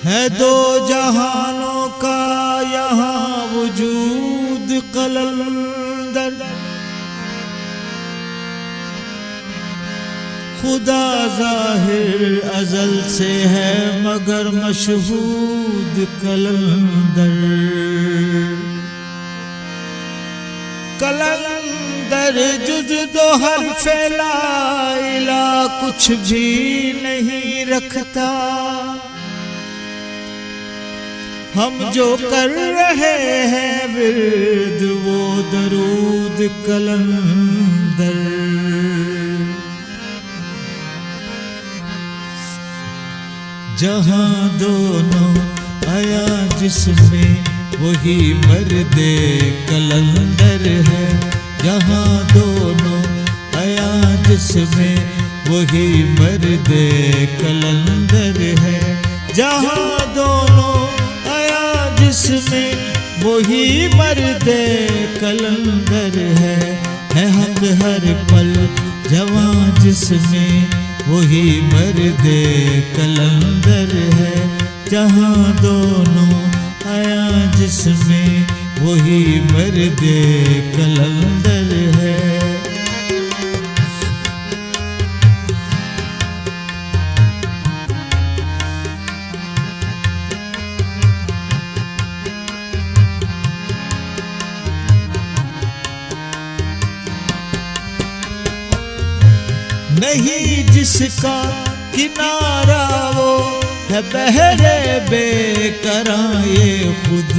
है दो जहानों का यहाँ वजूद कलंदर। खुदा ज़ाहिर अज़ल से है मगर मशहूद कलंदर। कलंदर जुज़ दो हर्फ़े ला इला कुछ भी नहीं रखता। हम जो कर रहे हैं विर्द वो दरूद कलंदर। जहाँ दोनों आया जिसमें वही मर्दे कलंदर है। जहाँ दोनों आया जिसमें वही मर्दे कलंदर है। जहाँ दोनों जिसमें वही मर्दे कलंदर है हक हर पल जवां जिसमें वही मर्दे कलंदर है। जहाँ दोनों आया जिसमें वही मर्दे कलंदर है। नहीं जिसका किनारा वो है बहरे बेकरां ये खुद।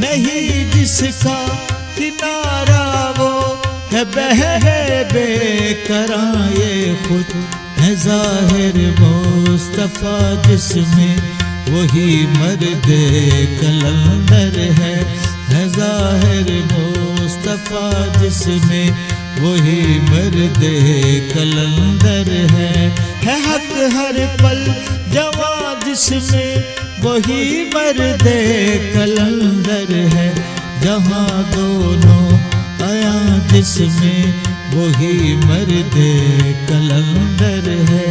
नहीं जिसका किनारा वो है बहरे बेकरां ये खुद। है ज़ाहिर मुस्तफ़ा जिसमें वही मर्दे कलंदर है। है ज़ाहिर मुस्तफ़ा जिसमें वही मर्दे कलंदर है हक हर पल जवां जिसमें वही मर्दे कलंदर है। जहाँ दोनों आया जिसमें वही मर्दे कलंदर है।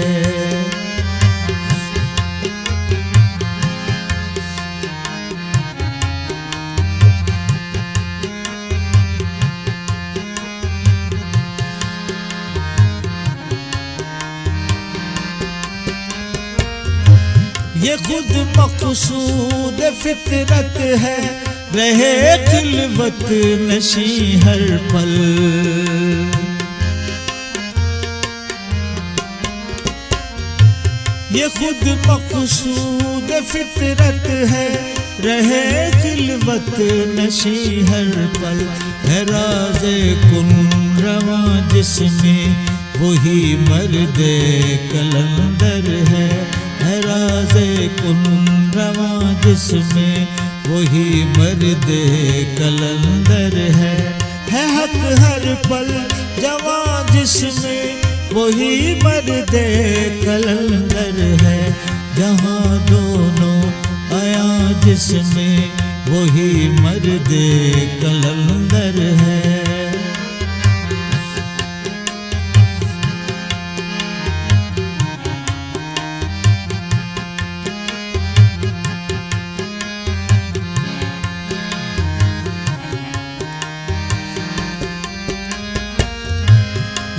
ये खुद मक़सूद फितरत है रहे खिलवत नशी हर पल। ये खुद मक़सूद फितरत है रहे खिलवत नशी हर पल। है राज़े कुन रवां जिसमें वही मर्दे कलंदर है। है राज़े कुन रवां जिसमें वही मर्दे कलंदर है हक हर पल जवां जिसमें वही मर्दे कलंदर है। जहाँ दोनों आया जिसमें वही मर्दे कलंदर है।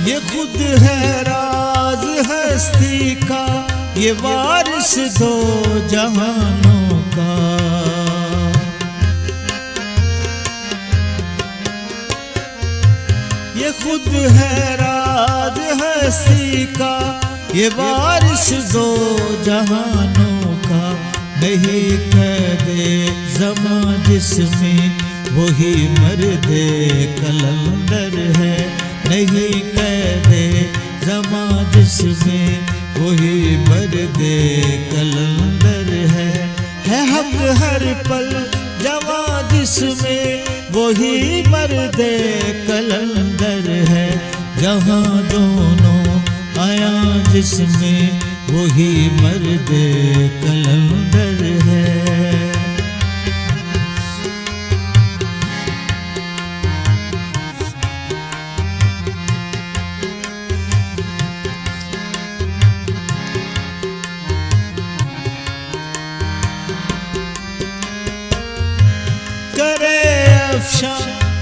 ये खुद है राज हस्ती का ये वारिस दो जहानों का। ये खुद है राज हस्ती का ये वारिस दो जहानों का। नहीं कैदे ज़मां जिसमें वही मर्दे कलंदर है। नहीं कैदे ज़मां जिसमें वही मर्दे कलंदर है हक हर पल जवां जिसमें वही मर्दे कलंदर है। जहाँ दोनों आया जिसमें वही मर्दे कलंदर है। करे अफशा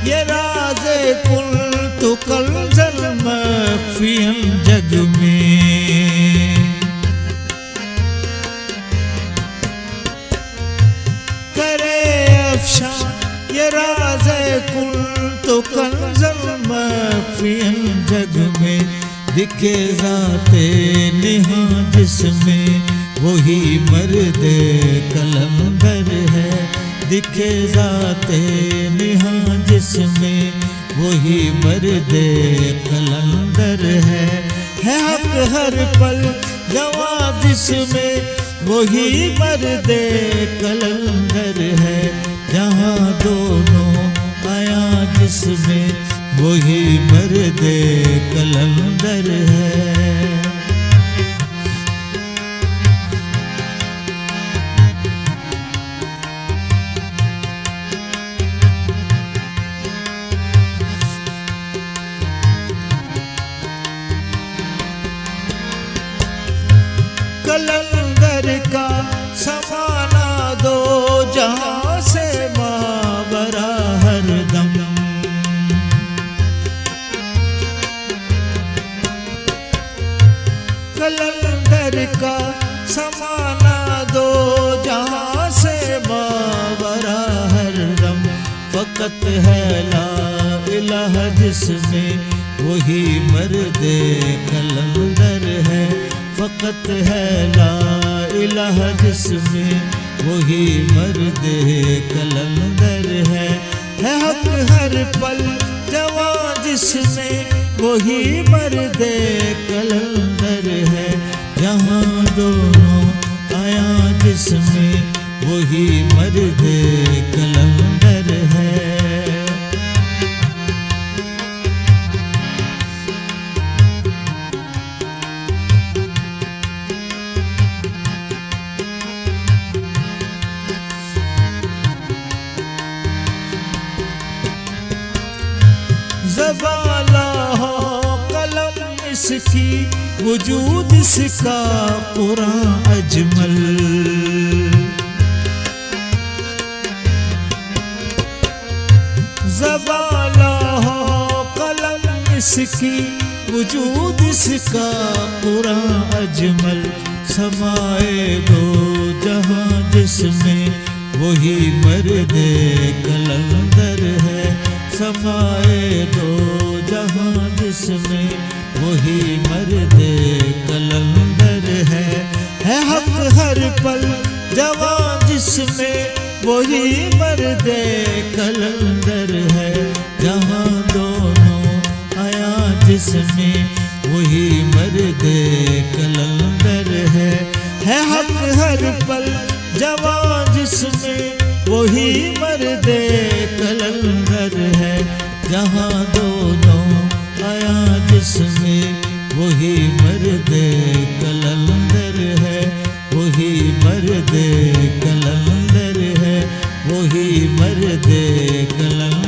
ये राज कुल तो कंज़ल मख्फियन जग में। करे अफशा ये राज कुल तो कंज़ल मख्फियन जग में। दिखे ज़ाते निहा जिसमें वही मर्द कलंदर है। दिखे ज़ाते निहा जिसमें वही मर्द कलंदर है। हक हर पल जवां जिसमें वही मर्द कलंदर है। जहाँ दोनों आया जिसमें वही मर्द कलंदर है। कलंदर का समाना दो जहाँ से मावरा हरदम। कलंदर का समाना दो जहाँ से मावरा हरदम। फ़कत है ला इलाहा जिसमें वही मर्द कलंदर है। फ़कत है ला इलाहा जिसमें वही मर्द कलंदर है। हक हर पल जवां जिसमें वही मर्द कलंदर है। जहाँ दोनों आया जिसमें वही मर्द कलंदर है। ज़बाला हो कलम इसकी वजूद इसका कुरान अजमल। ज़बाला हो कलम इसकी वजूद इसका कुरान अजमल। समाए दो जहाँ जिसमें वही मर्द कलंदर है। समाए दो जहाँ जिसमें वही मर्द कलंदर है। हक हर पल जवां जिसमें वही मर्द कलंदर है। जहाँ दोनों आया जिसमें वही मर्द कलंदर है। हक हर पल जवां जिसमें वही मर्द कलंदर है। जहाँ दोनों आया जिसमें वही मर्द कलंदर है। वही मर्द कलंदर है। वही मर्द कलंदर